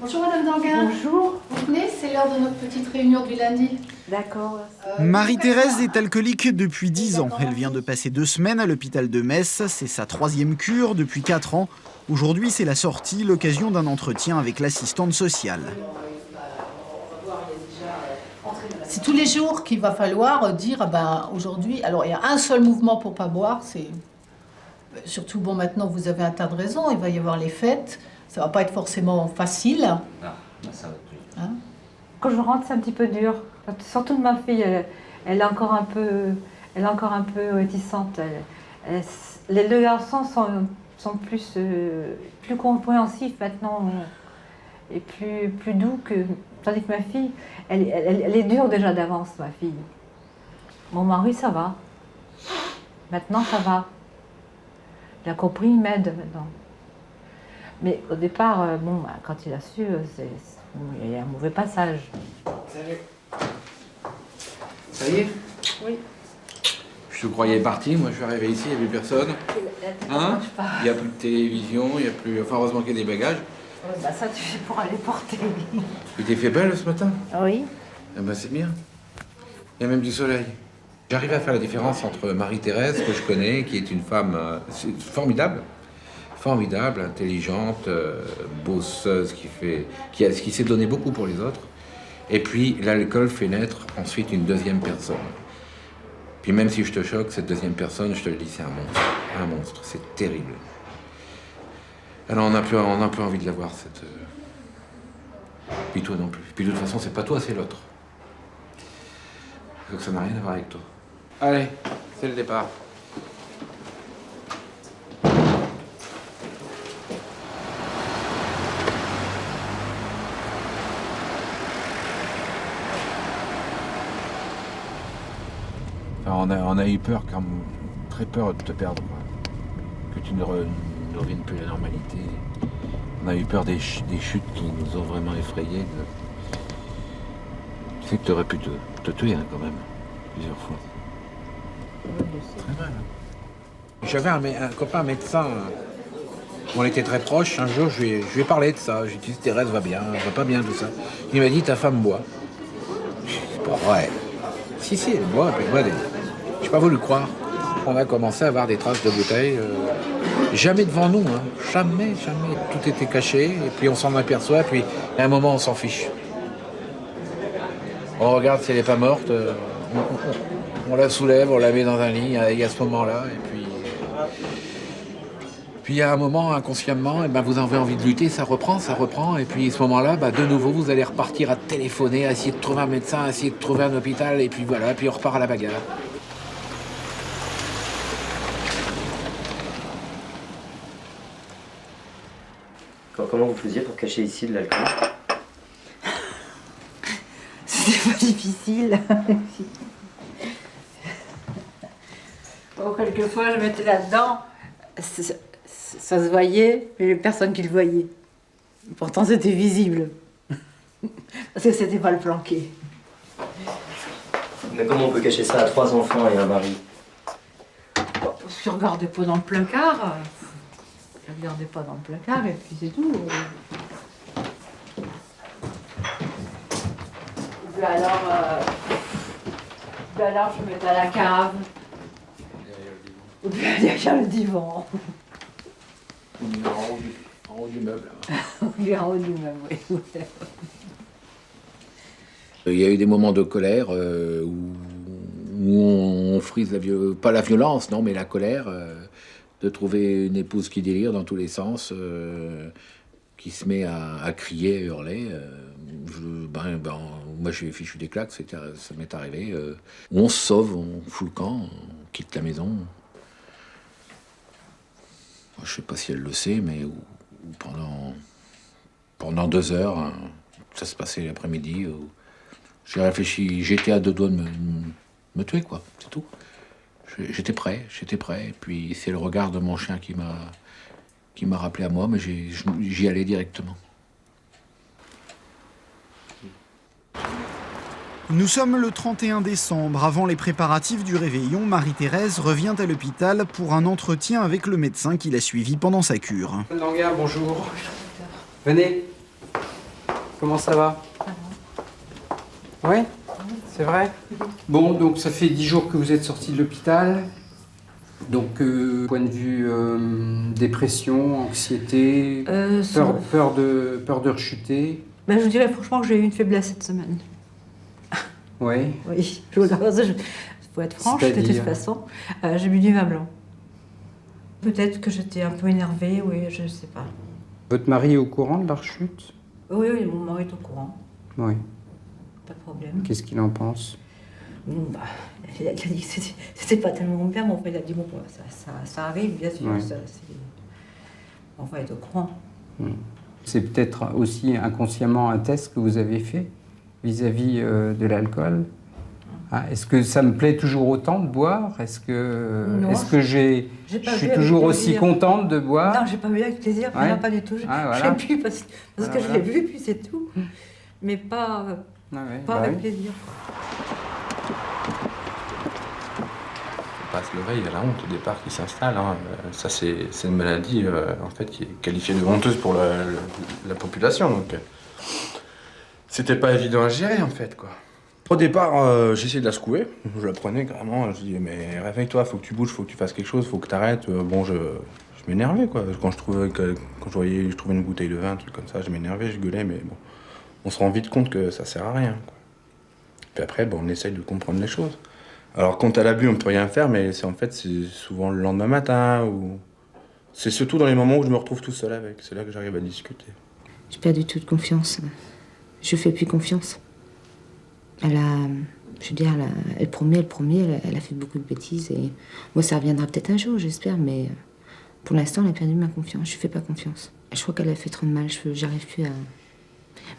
Bonjour Madame Danguin. Bonjour. Vous venez, c'est l'heure de notre petite réunion du lundi. D'accord. Marie-Thérèse est alcoolique depuis 10 ans. Elle vient de passer 2 semaines à l'hôpital de Metz. C'est sa 3e cure depuis 4 ans. Aujourd'hui, c'est la sortie, l'occasion d'un entretien avec l'assistante sociale. C'est tous les jours qu'il va falloir dire, aujourd'hui, alors il y a un seul mouvement pour pas boire, c'est... Surtout, bon, maintenant vous avez un tas de raisons, il va y avoir les fêtes, ça va pas être forcément facile. Ah, ça va plus. Hein? Quand je rentre, c'est un petit peu dur. Surtout ma fille, elle est encore un peu réticente. Les deux garçons sont plus compréhensifs maintenant et plus doux que... Tandis que ma fille, elle est dure déjà d'avance, ma fille. Mon mari, ça va. Maintenant, ça va. Il a compris, il m'aide maintenant. Mais au départ, quand il a su, il y a un mauvais passage. Salut. Ça y est? Oui. Je te croyais parti, moi je suis arrivé ici, il n'y avait personne. Hein? Il n'y a plus de télévision, il n'y a plus... Enfin, heureusement qu'il y a des bagages. Ouais, ça, tu fais pour aller porter. Tu t'es fait belle ce matin? Oui. Eh ben c'est bien. Il y a même du soleil. J'arrive à faire la différence entre Marie-Thérèse, que je connais, qui est une femme formidable, intelligente, bosseuse, qui s'est donné beaucoup pour les autres. Et puis l'alcool fait naître ensuite une deuxième personne. Puis même si je te choque, cette deuxième personne, je te le dis, c'est un monstre. Un monstre, c'est terrible. Alors on n'a plus envie de la voir, cette... Puis toi non plus. Puis de toute façon, c'est pas toi, c'est l'autre. Donc ça n'a rien à voir avec toi. Allez, c'est le départ. Enfin, on a eu peur, très peur de te perdre, quoi. Que tu ne reviennes plus à la normalité. On a eu peur des chutes qui nous ont vraiment effrayés. Tu sais que tu aurais pu te tuer, hein, quand même, plusieurs fois. Très mal. J'avais un copain médecin, on était très proches. Un jour, je lui ai parlé de ça. J'ai dit, Thérèse va bien, elle va pas bien, tout ça. Il m'a dit, ta femme boit. C'est pas vrai. Si, elle boit, puis elle boit des... J'ai pas voulu croire. On a commencé à avoir des traces de bouteilles. Jamais devant nous, hein. Jamais. Tout était caché, et puis on s'en aperçoit, puis à un moment, on s'en fiche. On regarde si elle n'est pas morte, on la soulève, on la met dans un lit, il y a ce moment-là, et puis il y a un moment, inconsciemment, et vous avez envie de lutter, ça reprend, et puis à ce moment-là, de nouveau, vous allez repartir à téléphoner, à essayer de trouver un médecin, à essayer de trouver un hôpital, et puis voilà, puis on repart à la bagarre. Comment vous faisiez pour cacher ici de l'alcool? C'était pas difficile. Quelquefois, je mettais là-dedans, ça se voyait, mais il n'y avait personne qui le voyait. Pourtant, c'était visible. Parce que c'était pas le planqué. Mais comment on peut cacher ça à 3 enfants et un mari? Si on ne regardait pas dans le placard, je ne regardais pas dans le placard et puis c'est tout. Puis alors, je mettais à la cave. Ou bien derrière le divan. En haut du meuble. Ou bien en haut du meuble, oui. Il y a eu des moments de colère où on frise pas la violence, non, mais la colère, de trouver une épouse qui délire dans tous les sens, qui se met à crier, à hurler. Moi, je suis fichu des claques, ça m'est arrivé. On se sauve, on fout le camp, on quitte la maison. Je sais pas si elle le sait, mais pendant 2 heures, hein, ça se passait l'après-midi. J'ai réfléchi, j'étais à 2 doigts de me tuer, quoi, c'est tout. J'étais prêt, et puis c'est le regard de mon chien qui m'a rappelé à moi, mais j'y allais directement. Nous sommes le 31 décembre. Avant les préparatifs du réveillon, Marie-Thérèse revient à l'hôpital pour un entretien avec le médecin qui l'a suivi pendant sa cure. Danguin, bonjour. Venez. Comment ça va? Oui, c'est vrai. Bon, donc ça fait 10 jours que vous êtes sorti de l'hôpital. Donc, point de vue dépression, anxiété, peur de rechuter. Ben, je vous dirais franchement que j'ai eu une faiblesse cette semaine. Oui. Oui, il faut être franche de toute façon. J'ai bu du vin blanc. Peut-être que j'étais un peu énervée, oui, je ne sais pas. Votre mari est au courant de la rechute? Oui, oui, mon mari est au courant. Oui. Pas de problème. Qu'est-ce qu'il en pense? Bah, il a dit que c'était pas tellement bien, mais enfin, il a dit bon, ça arrive, bien sûr. Ouais. On va être au courant. C'est peut-être aussi inconsciemment un test que vous avez fait vis-à-vis de l'alcool. Ah, est-ce que ça me plaît toujours autant de boire? Est-ce que je suis toujours aussi contente de boire? Non, j'ai pas bu avec plaisir, Ouais. pas du tout. Voilà. J'ai bu parce que je l'ai bu, puis c'est tout. Mais pas avec plaisir. Passe l'oreille, il y a la honte au départ qui s'installe. Hein. Ça, c'est une maladie en fait, qui est qualifiée de honteuse pour la population. Donc, c'était pas évident à gérer en fait, quoi. Au départ, j'essayais de la secouer. Je la prenais carrément. Je disais, mais réveille-toi, faut que tu bouges, faut que tu fasses quelque chose, faut que tu arrêtes. Bon, je m'énervais, quoi. Quand je trouvais une bouteille de vin, un truc comme ça, je m'énervais, je gueulais, mais bon, on se rend vite compte que ça sert à rien, quoi. Puis après, bon, on essaye de comprendre les choses. Alors, quand elle a bu, on peut rien faire, mais c'est souvent le lendemain matin, ou c'est surtout dans les moments où je me retrouve tout seul avec. C'est là que j'arrive à discuter. J'ai pas du tout de confiance. Je fais plus confiance. Elle promet, elle a fait beaucoup de bêtises et moi ça reviendra peut-être un jour, j'espère, mais pour l'instant elle a perdu ma confiance. Je fais pas confiance. Je crois qu'elle a fait trop de mal. J'arrive plus à.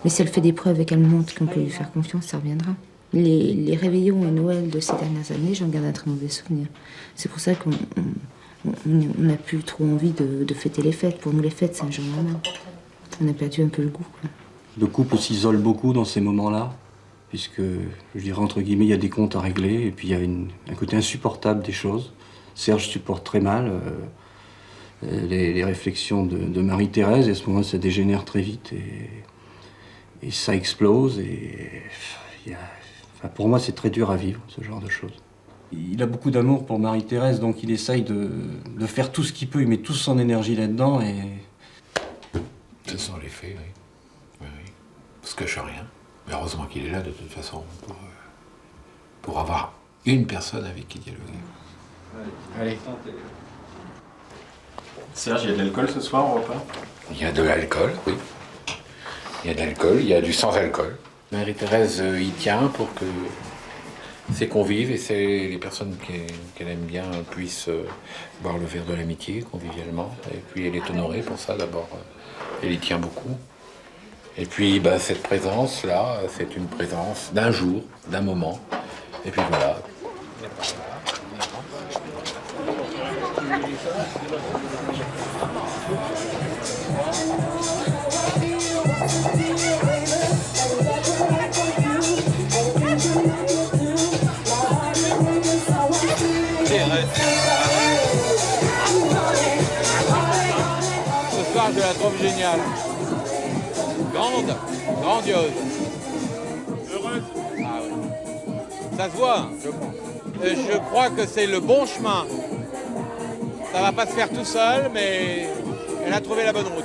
Mais si elle fait des preuves et qu'elle montre qu'on peut lui faire confiance, ça reviendra. Les réveillons et Noël de ces dernières années, j'en garde un très mauvais souvenir. C'est pour ça qu'on n'a plus trop envie de fêter les fêtes. Pour nous, les fêtes, c'est un jour normal. On a perdu un peu le goût, quoi. Le couple s'isole beaucoup dans ces moments-là, puisque, je dirais entre guillemets, il y a des comptes à régler, et puis il y a un côté insupportable des choses. Serge supporte très mal les réflexions de Marie-Thérèse, et à ce moment-là, ça dégénère très vite, et ça explose, et pour moi, c'est très dur à vivre, ce genre de choses. Il a beaucoup d'amour pour Marie-Thérèse, donc il essaye de faire tout ce qu'il peut, il met toute son énergie là-dedans, et... Ce sont les faits, oui. Oui. On se cache rien. Mais heureusement qu'il est là, de toute façon, pour avoir une personne avec qui dialoguer. Allez. Serge, il y a de l'alcool ce soir au repas? Il y a de l'alcool, oui. Il y a de l'alcool, il y a du sans-alcool. Marie-Thérèse y tient pour que ses convives et les personnes qu'elle aime bien puissent boire le verre de l'amitié convivialement. Et puis elle est honorée pour ça d'abord. Elle y tient beaucoup. Et puis cette présence-là, c'est une présence d'un jour, d'un moment. Et puis voilà. Ce soir, je la trouve géniale. Grandiose. Heureuse? Ah oui. Ça se voit. Je crois que c'est le bon chemin. Ça va pas se faire tout seul, mais elle a trouvé la bonne route.